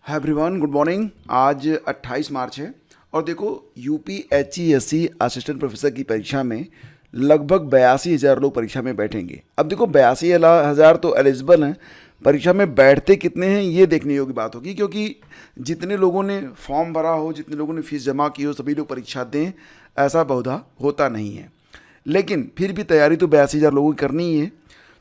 Hi everyone, good morning. आज 28 मार्च है और देखो यूपीएचईएससी असिस्टेंट प्रोफेसर की परीक्षा में लगभग 82,000 लोग परीक्षा में बैठेंगे। अब देखो 82,000 तो एलिजिबल हैं, परीक्षा में बैठते कितने हैं ये देखने योग्य बात होगी, क्योंकि जितने लोगों ने फॉर्म भरा हो, जितने लोगों ने फीस जमा की हो, सभी लोग परीक्षा दें ऐसा बहुधा होता नहीं है। लेकिन फिर भी तैयारी तो 82,000 लोगों की करनी ही है।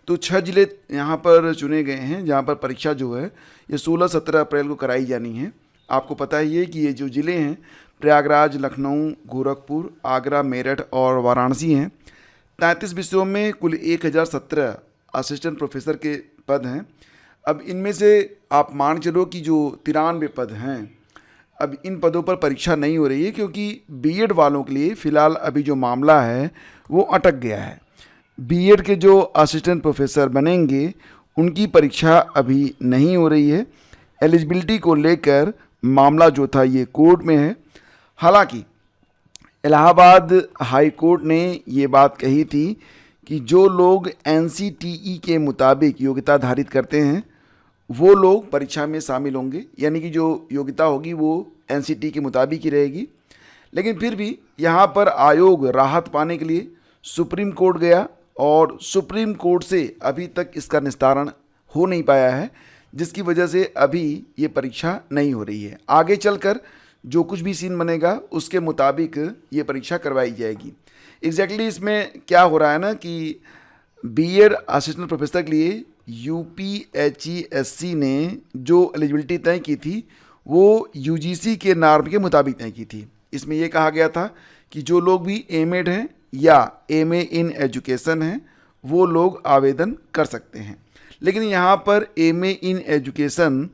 तो 6 ज़िले यहाँ पर चुने गए हैं जहाँ पर परीक्षा जो है ये 16-17 अप्रैल को कराई जानी है। आपको पता ही है कि ये जो ज़िले हैं प्रयागराज, लखनऊ, गोरखपुर, आगरा, मेरठ और वाराणसी हैं। 33 विषयों में कुल 1017 असिस्टेंट प्रोफेसर के पद हैं। अब इनमें से आप मान चलो कि जो 93 पद हैं, अब इन पदों पर परीक्षा नहीं हो रही है क्योंकि बीएड वालों के लिए फ़िलहाल अभी जो मामला है वो अटक गया है। बीएड के जो असिस्टेंट प्रोफेसर बनेंगे उनकी परीक्षा अभी नहीं हो रही है। एलिजिबिलिटी को लेकर मामला जो था ये कोर्ट में है। हालांकि इलाहाबाद हाई कोर्ट ने ये बात कही थी कि जो लोग एनसीटीई के मुताबिक योग्यता धारित करते हैं वो लोग परीक्षा में शामिल होंगे, यानी कि जो योग्यता होगी वो एनसीटीई के मुताबिक ही रहेगी। लेकिन फिर भी यहाँ पर आयोग राहत पाने के लिए सुप्रीम कोर्ट गया और सुप्रीम कोर्ट से अभी तक इसका निस्तारण हो नहीं पाया है, जिसकी वजह से अभी ये परीक्षा नहीं हो रही है। आगे चलकर जो कुछ भी सीन बनेगा उसके मुताबिक ये परीक्षा करवाई जाएगी। एग्जैक्टली इसमें क्या हो रहा है ना कि बीएड असिस्टेंट प्रोफेसर के लिए यूपीएचईएससी ने जो एलिजिबिलिटी तय की थी वो यूजीसी के नॉर्म के मुताबिक तय की थी। इसमें यह कहा गया था कि जो लोग भी एमएड हैं या एमए इन एजुकेशन हैं वो लोग आवेदन कर सकते हैं। लेकिन यहाँ पर एमए इन एजुकेशन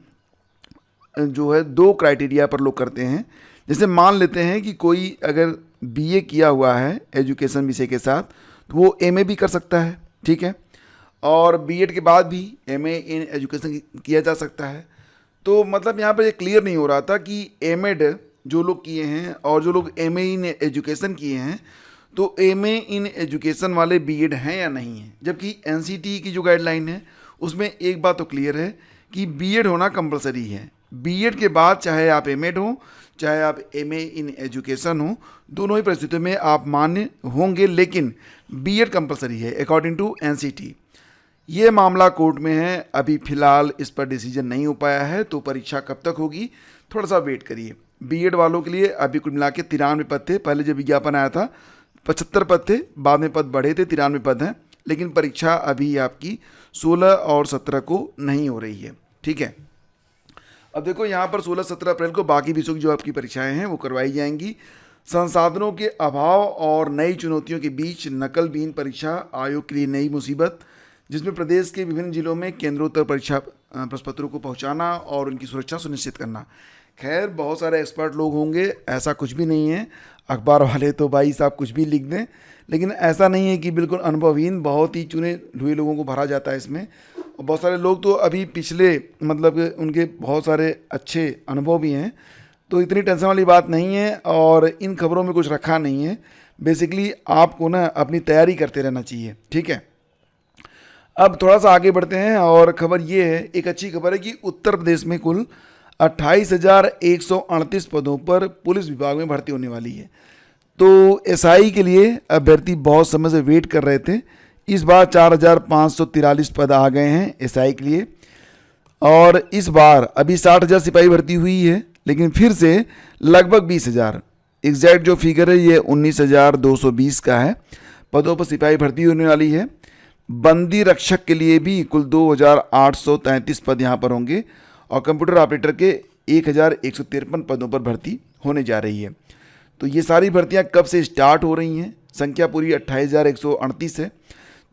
जो है 2 क्राइटेरिया पर लोग करते हैं। जैसे मान लेते हैं कि कोई अगर बीए किया हुआ है एजुकेशन विषय के साथ तो वो एमए भी कर सकता है, ठीक है, और बीएड के बाद भी एमए इन एजुकेशन किया जा सकता है। तो मतलब यहाँ पर ये क्लियर नहीं हो रहा था कि एमएड जो लोग किए हैं और जो लोग एमए इन एजुकेशन किए हैं तो एमए इन एजुकेशन वाले बीएड हैं या नहीं हैं। जबकि एनसीटीई की जो गाइडलाइन है उसमें एक बात तो क्लियर है कि बीएड होना कंपलसरी है। बीएड के बाद चाहे आप एमएड हो चाहे आप एमए इन एजुकेशन हो, दोनों ही परिस्थितियों में आप मान्य होंगे, लेकिन बीएड कंपलसरी है अकॉर्डिंग टू एनसीटी। ये मामला कोर्ट में है, अभी फ़िलहाल इस पर डिसीजन नहीं हो पाया है। तो परीक्षा कब तक होगी थोड़ा सा वेट करिए। बीएड वालों के लिए अभी कुल मिला के 93 पद थे। पहले जब विज्ञापन आया था 75 पद थे, बाद में पद बढ़े थे, 93 पद हैं। लेकिन परीक्षा अभी आपकी 16 और 17 को नहीं हो रही है, ठीक है। अब देखो यहाँ पर 16-17 अप्रैल को बाकी विषयों की जो आपकी परीक्षाएं हैं वो करवाई जाएंगी। संसाधनों के अभाव और नई चुनौतियों के बीच नकल बीन परीक्षा आयोग के लिए नई मुसीबत, जिसमें प्रदेश के विभिन्न जिलों में केंद्रों तक परीक्षा प्रश्नपत्रों को पहुँचाना और उनकी सुरक्षा सुनिश्चित करना। खैर बहुत सारे एक्सपर्ट लोग होंगे, ऐसा कुछ भी नहीं है। अखबार वाले तो भाई साहब कुछ भी लिख दें, लेकिन ऐसा नहीं है कि बिल्कुल अनुभवहीन बहुत ही चुने हुए लोगों को भरा जाता है इसमें। और बहुत सारे लोग तो अभी पिछले मतलब उनके बहुत सारे अच्छे अनुभव भी हैं, तो इतनी टेंशन वाली बात नहीं है और इन खबरों में कुछ रखा नहीं है। बेसिकली आपको ना अपनी तैयारी करते रहना चाहिए, ठीक है। अब थोड़ा सा आगे बढ़ते हैं और खबर ये है, एक अच्छी खबर है कि उत्तर प्रदेश में कुल 28,138 पदों पर पुलिस विभाग में भर्ती होने वाली है। तो एसआई के लिए अभ्यर्थी बहुत समय से वेट कर रहे थे। इस बार 4,543 पद आ गए हैं एसआई के लिए और इस बार अभी 60,000 सिपाही भर्ती हुई है, लेकिन फिर से लगभग 20,000, एग्जैक्ट जो फिगर है ये 19,220 का है, पदों पर सिपाही भर्ती होने वाली है। बंदी रक्षक के लिए भी कुल 2,833 पद यहाँ पर होंगे और कंप्यूटर ऑपरेटर के 1,153 पदों पर भर्ती होने जा रही है। तो ये सारी भर्तियां कब से स्टार्ट हो रही हैं? संख्या पूरी 28,138 है।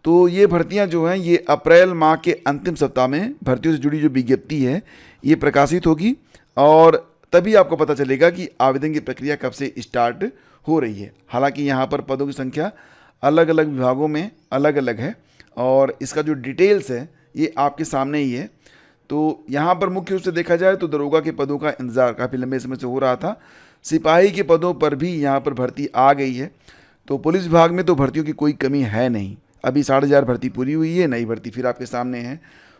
तो ये भर्तियां जो हैं ये अप्रैल माह के अंतिम सप्ताह में भर्तियों से जुड़ी जो विज्ञप्ति है ये प्रकाशित होगी और तभी आपको पता चलेगा कि आवेदन की प्रक्रिया कब से स्टार्ट हो रही है। हालांकि यहाँ पर पदों की संख्या अलग अलग विभागों में अलग अलग है और इसका जो डिटेल्स है ये आपके सामने ही है। तो यहाँ पर मुख्य रूप से देखा जाए तो दरोगा के पदों का इंतज़ार काफ़ी लंबे समय से हो रहा था। सिपाही के पदों पर भी यहाँ पर भर्ती आ गई है। तो पुलिस विभाग में तो भर्तियों की कोई कमी है नहीं। अभी 60,000 भर्ती पूरी हुई है, नई भर्ती फिर आपके सामने है।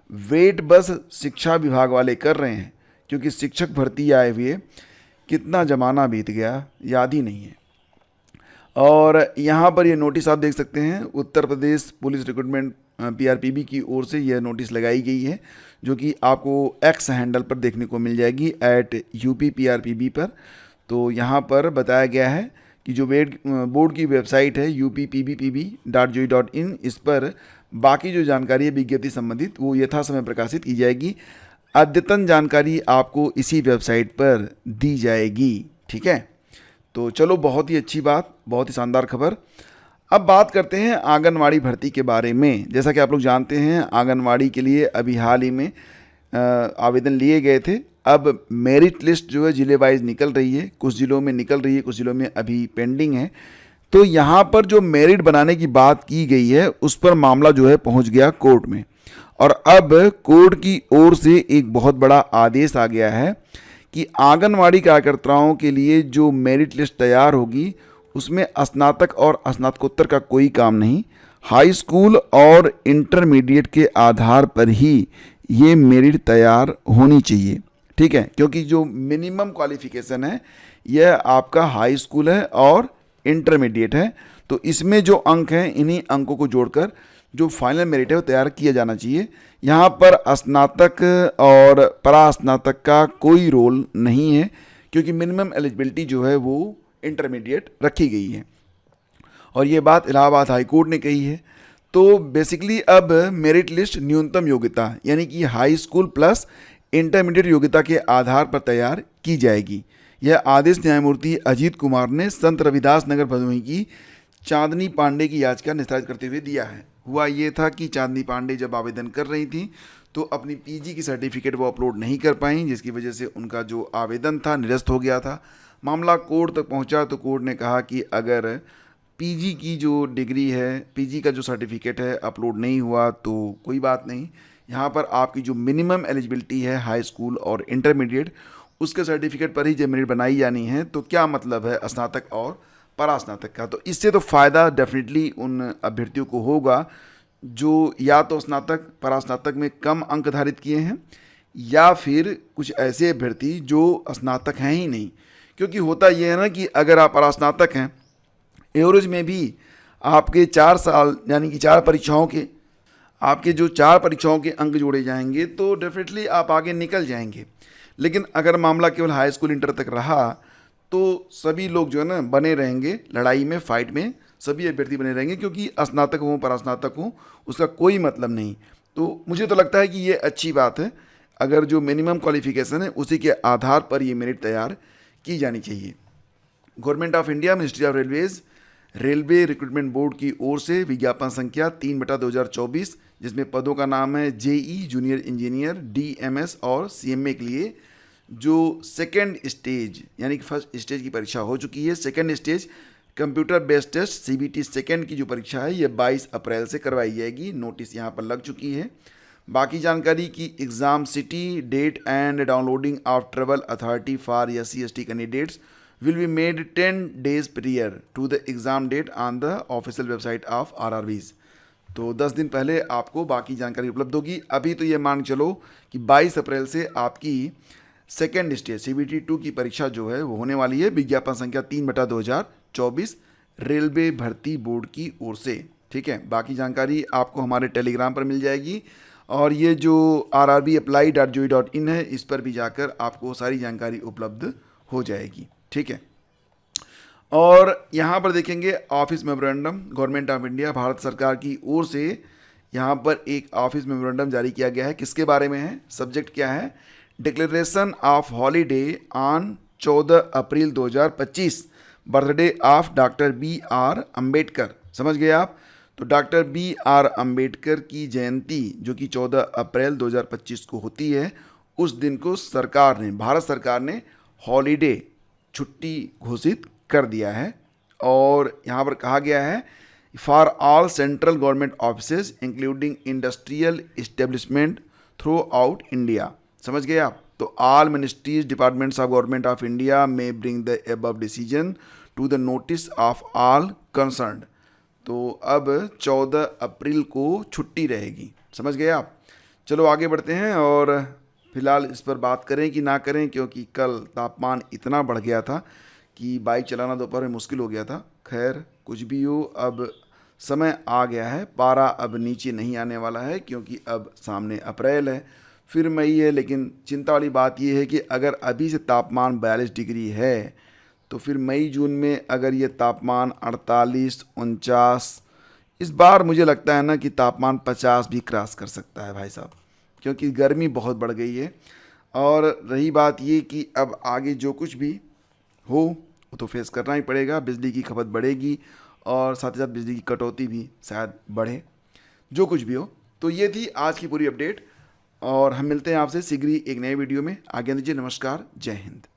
वेट बस शिक्षा विभाग वाले कर रहे हैं क्योंकि शिक्षक भर्ती आए हुए कितना ज़माना बीत गया, याद ही नहीं है। और यहाँ पर ये नोटिस आप देख सकते हैं, उत्तर प्रदेश पुलिस रिक्रूटमेंट पीआरपीबी की ओर से यह नोटिस लगाई गई है, जो कि आपको एक्स हैंडल पर देखने को मिल जाएगी @UP PRPB पर। तो यहाँ पर बताया गया है कि जो बोर्ड की वेबसाइट है uppbbpb.gov.in, इस पर बाकी जो जानकारी है विज्ञप्ति संबंधित वो यथासमय प्रकाशित की जाएगी। अद्यतन जानकारी आपको इसी वेबसाइट पर दी जाएगी। ठीक है, तो चलो, बहुत ही अच्छी बात, बहुत ही शानदार खबर। अब बात करते हैं आंगनवाड़ी भर्ती के बारे में। जैसा कि आप लोग जानते हैं, आंगनवाड़ी के लिए अभी हाल ही में आवेदन लिए गए थे। अब मेरिट लिस्ट जो है ज़िले वाइज निकल रही है, कुछ ज़िलों में निकल रही है, कुछ ज़िलों में अभी पेंडिंग है। तो यहाँ पर जो मेरिट बनाने की बात की गई है, उस पर मामला जो है पहुँच गया कोर्ट में, और अब कोर्ट की ओर से एक बहुत बड़ा आदेश आ गया है कि आंगनवाड़ी कार्यकर्ताओं के लिए जो मेरिट लिस्ट तैयार होगी उसमें स्नातक और स्नातकोत्तर का कोई काम नहीं, हाई स्कूल और इंटरमीडिएट के आधार पर ही ये मेरिट तैयार होनी चाहिए। ठीक है, क्योंकि जो मिनिमम क्वालिफिकेशन है यह आपका हाई स्कूल है और इंटरमीडिएट है। तो इसमें जो अंक हैं, इन्हीं अंकों को जोड़कर जो फाइनल मेरिट है वो तैयार किया जाना चाहिए। यहाँ पर स्नातक और परास्नातक का कोई रोल नहीं है, क्योंकि मिनिमम एलिजिबिलिटी जो है वो इंटरमीडिएट रखी गई है, और ये बात इलाहाबाद हाई कोर्ट ने कही है। तो बेसिकली अब मेरिट लिस्ट न्यूनतम योग्यता यानी कि हाई स्कूल प्लस इंटरमीडिएट योग्यता के आधार पर तैयार की जाएगी। यह आदेश न्यायमूर्ति अजीत कुमार ने संत रविदास नगर भदोही की चांदनी पांडे की याचिका निस्तारित करते हुए दिया है। हुआ ये था कि चांदनी पांडे जब आवेदन कर रही थी तो अपनी पीजी की सर्टिफिकेट वो अपलोड नहीं कर पाई, जिसकी वजह से उनका जो आवेदन था निरस्त हो गया था। मामला कोर्ट तक पहुंचा तो कोर्ट ने कहा कि अगर पीजी की जो डिग्री है, पीजी का जो सर्टिफिकेट है अपलोड नहीं हुआ तो कोई बात नहीं, यहाँ पर आपकी जो मिनिमम एलिजिबिलिटी है हाई स्कूल और इंटरमीडिएट, उसके सर्टिफिकेट पर ही जब मेरिट बनाई जानी है। तो क्या मतलब है स्नातक और परास्नातक का? तो इससे तो फ़ायदा डेफिनेटली उन अभ्यर्थियों को होगा जो या तो स्नातक परास्नातक में कम अंक धारित किए हैं, या फिर कुछ ऐसे अभ्यर्थी जो स्नातक हैं ही नहीं। क्योंकि होता यह है ना कि अगर आप परास्नातक हैं, एवरेज में भी आपके 4 साल यानी कि 4 परीक्षाओं के आपके जो 4 परीक्षाओं के अंक जोड़े जाएंगे तो डेफिनेटली आप आगे निकल जाएंगे। लेकिन अगर मामला केवल हाई स्कूल इंटर तक रहा तो सभी लोग जो है ना बने रहेंगे लड़ाई में, फाइट में सभी अभ्यर्थी बने रहेंगे, क्योंकि स्नातक हों परास्नातक हों उसका कोई मतलब नहीं। तो मुझे तो लगता है कि ये अच्छी बात है, अगर जो मिनिमम क्वालिफिकेशन है उसी के आधार पर ये मेरिट तैयार की जानी चाहिए। Government of India, ministry of railways, railway recruitment board की ओर से विज्ञापन संख्या 3/2024, जिसमें पदों का नाम है जेई जूनियर इंजीनियर, डीएमएस और सीएमए के लिए जो सेकेंड स्टेज यानी कि फर्स्ट स्टेज की परीक्षा हो चुकी है, second stage computer based test CBT second की जो परीक्षा है ये 22 अप्रैल से करवाई जाएगी। नोटिस यहाँ पर लग चुकी है। बाकी जानकारी की exam city, date and downloading of travel authority for SC/ST candidates will be made 10 days prior to the exam date on the official website of RRBs। तो 10 दिन पहले आपको बाकी जानकारी उपलब्ध होगी। अभी तो ये मान चलो कि 22 अप्रैल से आपकी सेकेंड स्टेज CBT 2 की परीक्षा जो है वो होने वाली है। विज्ञापन संख्या 3/2024 रेलवे भर्ती बोर्ड की ओर से। ठीक है, बाकी जानकारी आपको हमारे टेलीग्राम पर मिल जाएगी, और ये जो rrbapply.gov.in है इस पर भी जाकर आपको सारी जानकारी उपलब्ध हो जाएगी। ठीक है, और यहाँ पर देखेंगे office memorandum, government of India, Bharat सरकार की ओर से यहाँ पर एक ऑफिस मेमोरेंडम जारी किया गया है। किसके बारे में है? सब्जेक्ट क्या है? Declaration of holiday on 14 April 2025, birthday of doctor BR Ambedkar. समझ गए आप? तो डॉक्टर BR अम्बेडकर की जयंती जो कि 14 अप्रैल 2025 को होती है, उस दिन को सरकार ने, भारत सरकार ने हॉलीडे, छुट्टी घोषित कर दिया है। और यहाँ पर कहा गया है for all central government offices including industrial establishment throughout India. समझ गए आप? तो all ministries departments of government of India में bring the above decision to the notice of all concerned. तो अब 14 अप्रैल को छुट्टी रहेगी। समझ गए आप? चलो आगे बढ़ते हैं और फ़िलहाल इस पर बात करें कि ना करें, क्योंकि कल तापमान इतना बढ़ गया था कि बाइक चलाना दोपहर में मुश्किल हो गया था। खैर कुछ भी हो, अब समय आ गया है, पारा अब नीचे नहीं आने वाला है, क्योंकि अब सामने अप्रैल है, फिर मई है। लेकिन चिंता वाली बात यह है कि अगर अभी से तापमान 42 डिग्री है तो फिर मई जून में अगर ये तापमान 48, 49, इस बार मुझे लगता है ना कि तापमान 50 भी क्रॉस कर सकता है भाई साहब, क्योंकि गर्मी बहुत बढ़ गई है। और रही बात ये कि अब आगे जो कुछ भी हो वो तो फेस करना ही पड़ेगा। बिजली की खपत बढ़ेगी और साथ ही साथ बिजली की कटौती भी शायद बढ़े, जो कुछ भी हो। तो ये थी आज की पूरी अपडेट, और हम मिलते हैं आपसे शीघ्र ही एक नए वीडियो में। आगे दीजिए, नमस्कार, जय हिंद।